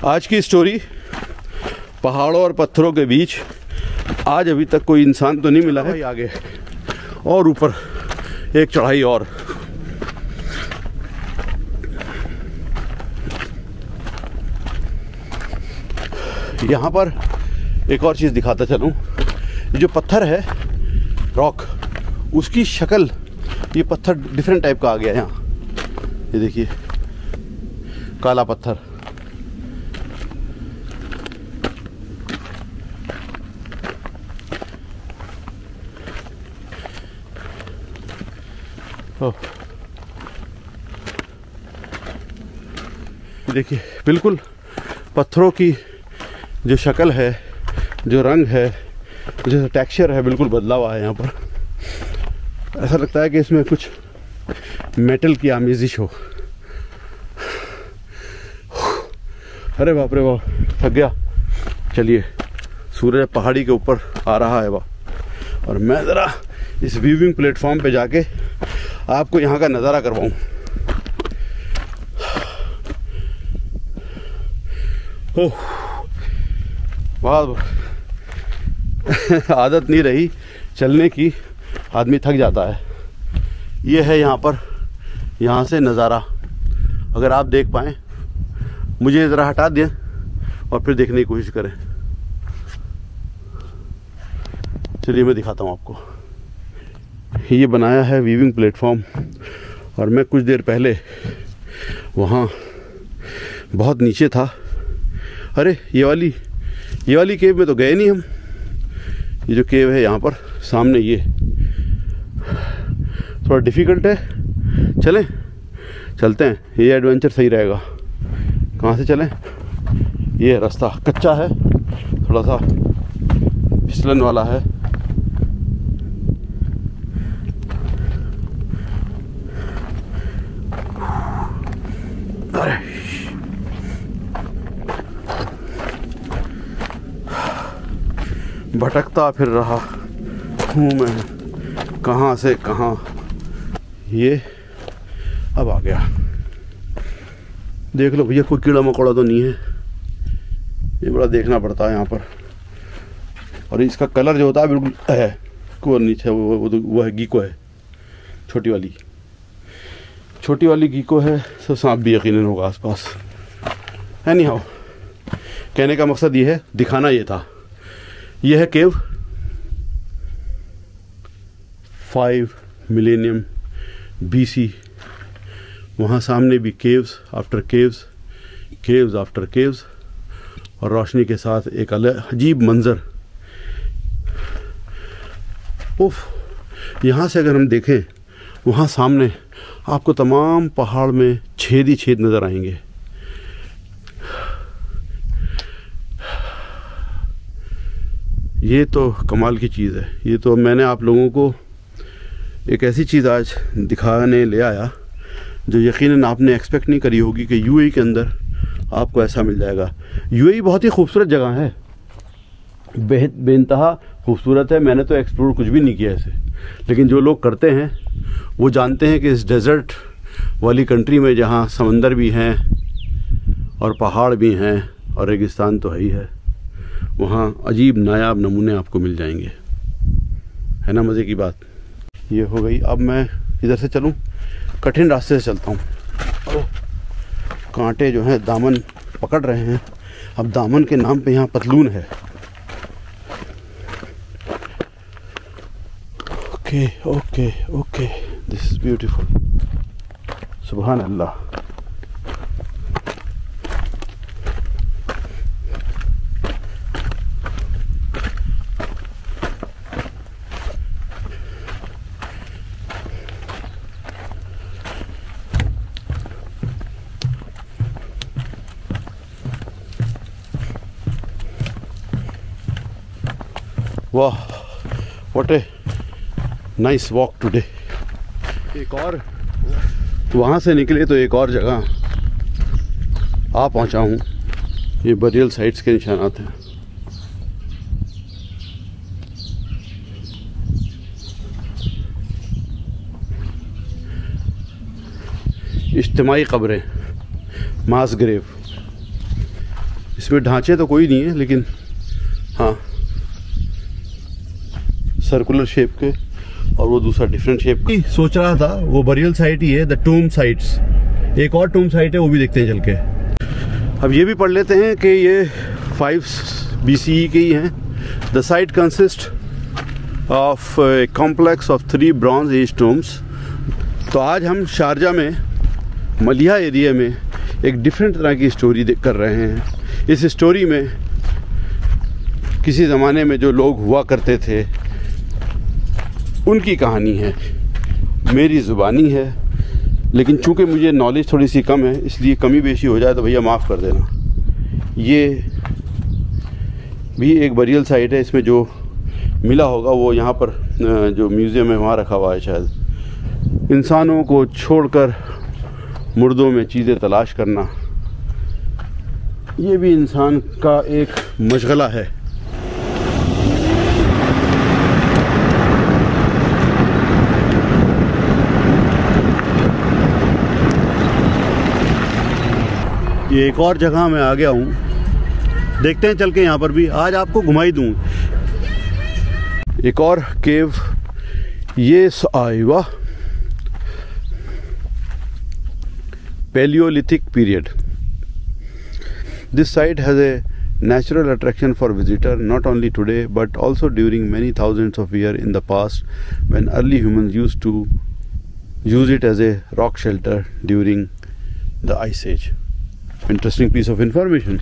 आज की स्टोरी पहाड़ों और पत्थरों के बीच। आज अभी तक कोई इंसान तो नहीं मिला है। आगे और ऊपर एक चढ़ाई और। यहाँ पर एक और चीज़ दिखाता चलूँ। ये जो पत्थर है रॉक, उसकी शक्ल, ये पत्थर डिफरेंट टाइप का आ गया है यहाँ। ये देखिए काला पत्थर। देखिए बिल्कुल पत्थरों की जो शक्ल है, जो रंग है, जो टेक्सचर है, बिल्कुल बदला हुआ है यहाँ पर। ऐसा लगता है कि इसमें कुछ मेटल की आमेजिश हो। अरे बाप रे बाप, थक गया। चलिए, सूरज पहाड़ी के ऊपर आ रहा है वाह। और मैं ज़रा इस व्यूइंग प्लेटफॉर्म पे जाके आपको यहाँ का नज़ारा करवाऊँ। ओह, बहुत आदत नहीं रही चलने की, आदमी थक जाता है। ये है यहाँ पर, यहाँ से नज़ारा। अगर आप देख पाएँ, मुझे ज़रा हटा दें और फिर देखने की कोशिश करें। चलिए मैं दिखाता हूँ आपको। ये बनाया है वीविंग प्लेटफॉर्म, और मैं कुछ देर पहले वहाँ बहुत नीचे था। अरे ये वाली केव में तो गए नहीं हम। ये जो केव है यहाँ पर सामने, ये थोड़ा डिफ़िकल्ट है। चलते हैं, ये एडवेंचर सही रहेगा। कहाँ से चलें? ये रास्ता कच्चा है, थोड़ा सा फिसलन वाला है। अरे भटकता फिर रहा हूँ मैं, कहाँ से कहाँ। ये अब आ गया। देख लो भैया, कोई कीड़ा मकोड़ा तो नहीं है। ये बड़ा देखना पड़ता है यहाँ पर। और इसका कलर जो होता है बिल्कुल है को नीचे, वो है गीको है, छोटी वाली गीको है। तो सांप भी यकीनन होगा आसपास। है नहीं, हाँ, कहने का मकसद ये है, दिखाना ये था। यह है केव 5 मिलेनियम BC। वहाँ सामने भी caves after caves, caves after caves, और रोशनी के साथ एक अलग अजीब मंजर। उफ, यहाँ से अगर हम देखें, वहाँ सामने आपको तमाम पहाड़ में छेद ही छेद नज़र आएंगे। ये तो कमाल की चीज़ है। ये तो मैंने आप लोगों को एक ऐसी चीज़ आज दिखाने ले आया जो यकीनन आपने एक्सपेक्ट नहीं करी होगी कि यूएई के अंदर आपको ऐसा मिल जाएगा। यूएई बहुत ही खूबसूरत जगह है, बेइंतहा खूबसूरत है। मैंने तो एक्सप्लोर कुछ भी नहीं किया ऐसे, लेकिन जो लोग करते हैं वो जानते हैं कि इस डेजर्ट वाली कंट्री में, जहाँ समंदर भी हैं और पहाड़ भी हैं और रेगिस्तान तो है ही है, वहाँ अजीब नायाब नमूने आपको मिल जाएंगे। है ना मज़े की बात। ये हो गई। अब मैं इधर से चलूँ, कठिन रास्ते से चलता हूँ। कांटे जो हैं दामन पकड़ रहे हैं। अब दामन के नाम पे यहाँ पतलून है। Okay okay okay, this is beautiful. सुभान अल्लाह। वाह, what a nice walk today. एक और वहाँ से निकले तो एक और जगह आ पहुँचा हूँ। ये बरियल साइट्स के निशानात हैं। इज्तिमाई कब्रें, मास ग्रेव। इसमें ढांचे तो कोई नहीं है, लेकिन हाँ सर्कुलर शेप के, और वो दूसरा डिफरेंट शेप की। सोच रहा था वो बरियल साइट ही है, द टूम साइट्स। एक और टूम साइट है, वो भी देखते हैं चल के। अब ये भी पढ़ लेते हैं कि ये 5 BCE के ही हैं। The site consist of a complex of 3 bronze age tombs. तो आज हम शारजा में मलिया एरिया में एक डिफरेंट तरह की स्टोरी कर रहे हैं। इस स्टोरी में किसी ज़माने में जो लोग हुआ करते थे उनकी कहानी है, मेरी ज़ुबानी है, लेकिन चूंकि मुझे नॉलेज थोड़ी सी कम है, इसलिए कमी बेशी हो जाए तो भैया माफ़ कर देना। ये भी एक बरियल साइट है, इसमें जो मिला होगा वो यहाँ पर जो म्यूज़ियम है वहाँ रखा हुआ है शायद। इंसानों को छोड़कर मुर्दों में चीज़ें तलाश करना, ये भी इंसान का एक मशगला है। ये एक और जगह मैं आ गया हूँ, देखते हैं चल के यहाँ पर भी, आज आपको घुमाई दूँ। एक और केव, ये आईवा Paleolithic period. This site has a natural attraction for visitor not only today but also during many thousands of years in the past, when early humans used to use it as a rock shelter during the Ice Age. Interesting piece of information.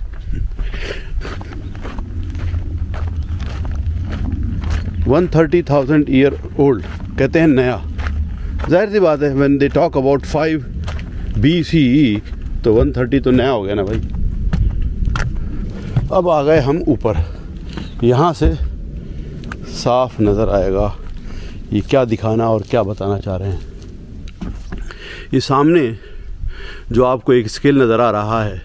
$130,000 कहते हैं नया। जाहिर सी बात है, when they talk about 5 BCE तो 130 तो नया हो गया ना भाई। अब आ गए हम ऊपर, यहाँ से साफ नज़र आएगा ये क्या दिखाना और क्या बताना चाह रहे हैं। ये सामने जो आपको एक स्केल नज़र आ रहा है,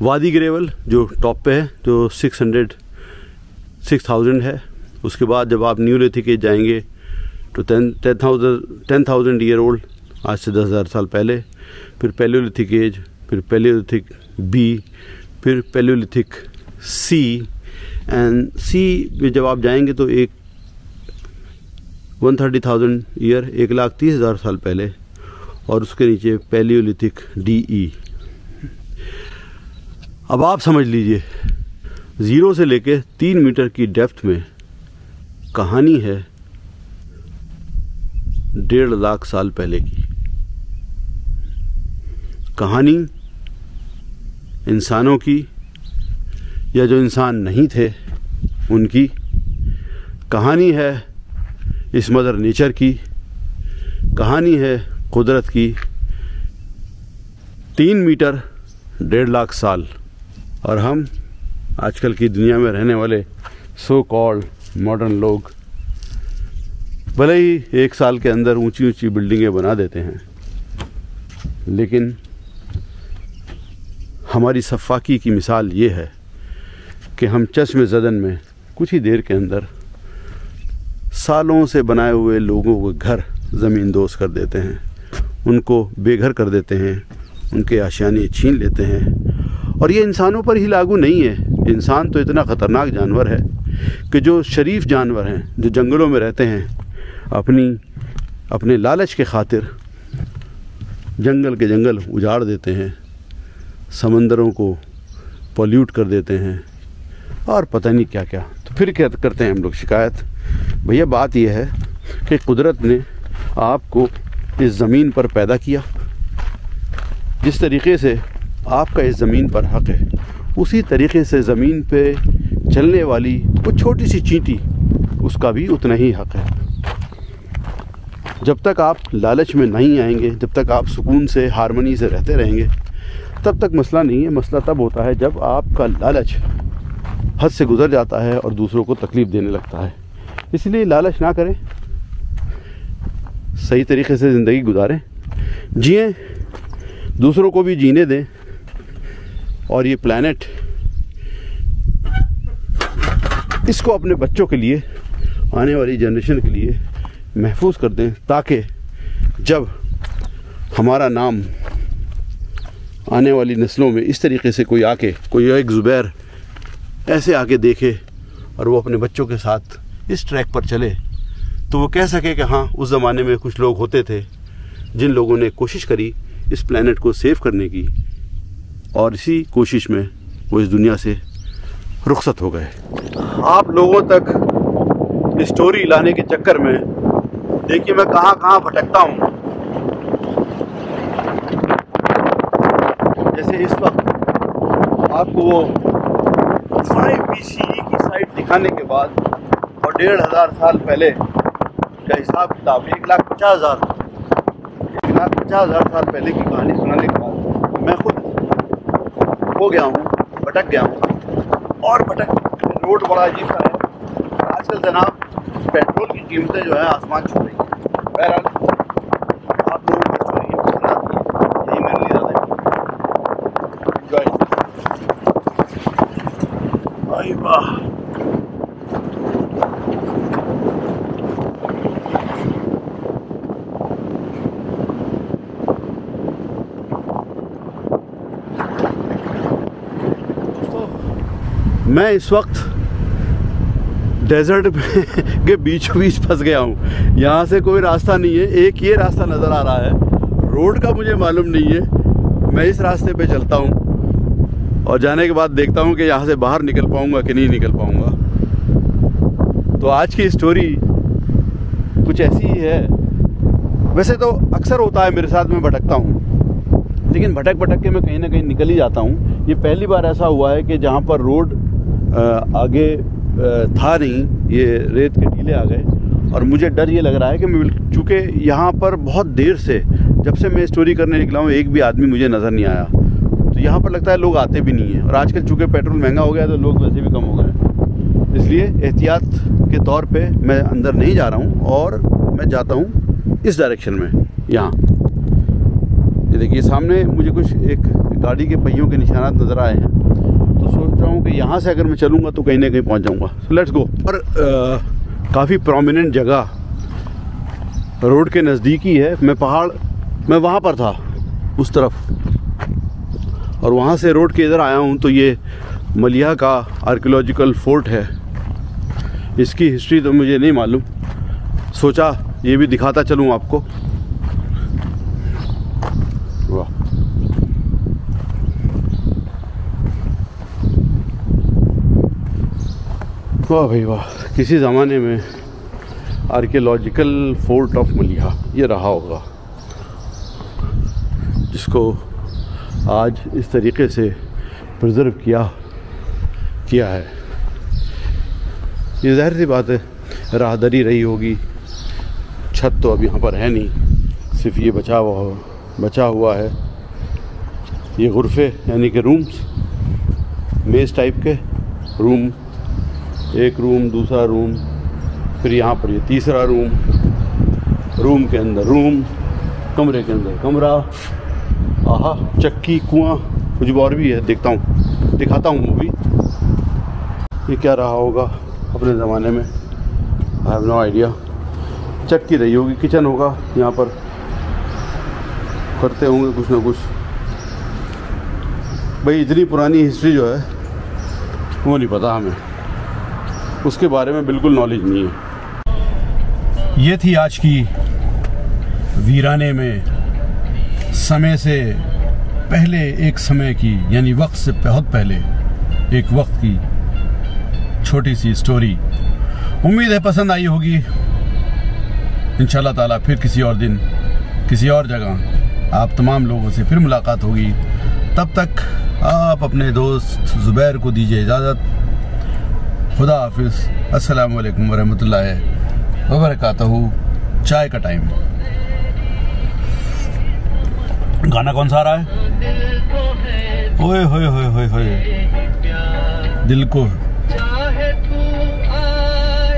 वादी ग्रेवल जो टॉप पे है, जो 6000 है। उसके बाद जब आप न्यूलिथिक एज जाएंगे तो 10,000 ईयर ओल्ड, आज से 10,000 साल पहले। फिर पैलियोलिथिक एज, फिर पैलियोलिथिक बी, फिर पैलियोलिथिक सी। एंड सी में जब आप जाएंगे तो एक 130,000 ईयर, 1,30,000 साल पहले, और उसके नीचे पैलियोलिथिक DE। अब आप समझ लीजिए, 0 से लेके 3 मीटर की डेप्थ में कहानी है 1.5 लाख साल पहले की। कहानी इंसानों की, या जो इंसान नहीं थे उनकी। कहानी है इस मदर नेचर की, कहानी है कुदरत की। 3 मीटर 1.5 लाख साल, और हम आजकल की दुनिया में रहने वाले सो कॉल्ड मॉडर्न लोग भले ही 1 साल के अंदर ऊंची ऊंची बिल्डिंगें बना देते हैं, लेकिन हमारी सफ़ाकी की मिसाल ये है कि हम चश्मे ज़दन में कुछ ही देर के अंदर सालों से बनाए हुए लोगों को घर ज़मीन दोज कर देते हैं, उनको बेघर कर देते हैं, उनके आशियाने छीन लेते हैं। और ये इंसानों पर ही लागू नहीं है। इंसान तो इतना ख़तरनाक जानवर है कि जो शरीफ जानवर हैं, जो जंगलों में रहते हैं, अपने लालच के खातिर जंगल के जंगल उजाड़ देते हैं, समंदरों को पॉल्यूट कर देते हैं, और पता नहीं क्या क्या। तो फिर क्या करते हैं हम लोग शिकायत। भैया बात यह है कि कुदरत ने आपको इस ज़मीन पर पैदा किया, जिस तरीके से आपका इस ज़मीन पर हक़ है, उसी तरीके से ज़मीन पे चलने वाली वो छोटी सी चींटी, उसका भी उतना ही हक़ है। जब तक आप लालच में नहीं आएंगे, जब तक आप सुकून से, हारमोनी से रहते रहेंगे, तब तक मसला नहीं है। मसला तब होता है जब आपका लालच हद से गुज़र जाता है और दूसरों को तकलीफ़ देने लगता है। इसलिए लालच ना करें, सही तरीके से ज़िंदगी गुजारें, जिएं, दूसरों को भी जीने दें, और ये प्लैनेट इसको अपने बच्चों के लिए, आने वाली जनरेशन के लिए महफूज कर दें, ताकि जब हमारा नाम आने वाली नस्लों में इस तरीके से कोई आके, कोई एक ज़ुबैर ऐसे आके देखे और वो अपने बच्चों के साथ इस ट्रैक पर चले, तो वो कह सके कि हाँ, उस ज़माने में कुछ लोग होते थे जिन लोगों ने कोशिश करी इस प्लैनेट को सेव करने की, और इसी कोशिश में वो इस दुनिया से रुखसत हो गए। आप लोगों तक स्टोरी लाने के चक्कर में देखिए मैं कहाँ कहाँ भटकता हूँ। जैसे इस वक्त आपको वो 5 BCE की साइट दिखाने के बाद और 1500 साल पहले का हिसाब किताब 1,50,000 साल पहले की कहानी सुनाने के बाद मैं खुद हो गया हूँ, भटक गया हूँ। और भटक रोड बड़ा अजीब सा है आजकल जनाब। पेट्रोल की कीमतें जो है आसमान छू रही है। बहरहाल आप लोगों को स्टोरी पसंद आती है, यही मेरे लिए ज़्यादा एंजॉय। भाई वाह, मैं इस वक्त डेजर्ट के बीचों बीच फंस गया हूँ। यहाँ से कोई रास्ता नहीं है, एक ये रास्ता नज़र आ रहा है, रोड का मुझे मालूम नहीं है। मैं इस रास्ते पे चलता हूँ और जाने के बाद देखता हूँ कि यहाँ से बाहर निकल पाऊँगा कि नहीं निकल पाऊँगा। तो आज की स्टोरी कुछ ऐसी ही है। वैसे तो अक्सर होता है मेरे साथ, मैं भटकता हूँ, लेकिन भटक भटक के मैं कहीं ना कहीं निकल ही जाता हूँ। ये पहली बार ऐसा हुआ है कि जहाँ पर रोड आगे था नहीं, ये रेत के टीले आ गए। और मुझे डर ये लग रहा है कि मैं, चूँकि यहाँ पर बहुत देर से, जब से मैं स्टोरी करने निकला हूँ, एक भी आदमी मुझे नज़र नहीं आया। तो यहाँ पर लगता है लोग आते भी नहीं हैं। और आजकल चूँकि पेट्रोल महंगा हो गया है तो लोग वैसे भी कम हो गए। इसलिए एहतियात के तौर पे मैं अंदर नहीं जा रहा हूँ और मैं जाता हूँ इस डायरेक्शन में। यहाँ ये देखिए सामने मुझे कुछ एक गाड़ी के पहियों के निशानात नज़र आए हैं। तो सोच रहा हूँ कि यहाँ से अगर मैं चलूँगा तो कहीं ना कहीं पहुँच जाऊँगा। So let's go. और काफ़ी प्रोमिनेंट जगह रोड के नज़दीक ही है। मैं वहाँ पर था उस तरफ, और वहाँ से रोड के इधर आया हूँ। तो ये मलिहा का आर्कियोलॉजिकल फोर्ट है। इसकी हिस्ट्री तो मुझे नहीं मालूम, सोचा ये भी दिखाता चलूँ आपको। वाह, वाह भाई वाह, किसी ज़माने में आर्कियोलॉजिकल फोर्ट ऑफ मलिहा ये रहा होगा, जिसको आज इस तरीके से प्रिजर्व किया है। ये ज़ाहिर सी बात है राहदरी रही होगी। छत तो अब यहाँ पर है नहीं, सिर्फ ये बचा हुआ है। ये गुरफे यानी कि रूम्स, मेज़ टाइप के रूम, एक रूम, दूसरा रूम, फिर यहाँ पर ये तीसरा रूम के अंदर रूम, कमरे के अंदर कमरा। आहा, चक्की, कुआं, कुछ और भी है, दिखाता हूँ मूवी। ये क्या रहा होगा अपने ज़माने में, आई हैव नो आइडिया। चक्की रही होगी, किचन होगा, यहाँ पर करते होंगे कुछ ना कुछ। भाई इतनी पुरानी हिस्ट्री जो है वो नहीं पता हमें, उसके बारे में बिल्कुल नॉलेज नहीं है। ये थी आज की वीराने में समय से पहले एक समय की, यानी वक्त से बहुत पहले एक वक्त की छोटी सी स्टोरी। उम्मीद है पसंद आई होगी। इंशाल्लाह ताला फिर किसी और दिन किसी और जगह आप तमाम लोगों से फिर मुलाकात होगी। तब तक आप अपने दोस्त ज़ुबैर को दीजिए इजाज़त। खुदा हाफिज़। अस्सलामु अलैकुम वरहमतुल्लाहि वबरकातुहू। चाय का टाइम। गाना कौन सा आ रहा है? ओए होए होए होए होए, दिल को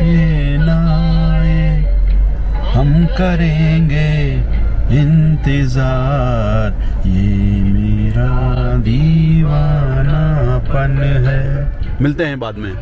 ये ना आए, हम करेंगे इंतजार, ये मेरा दीवानापन है। मिलते हैं बाद में।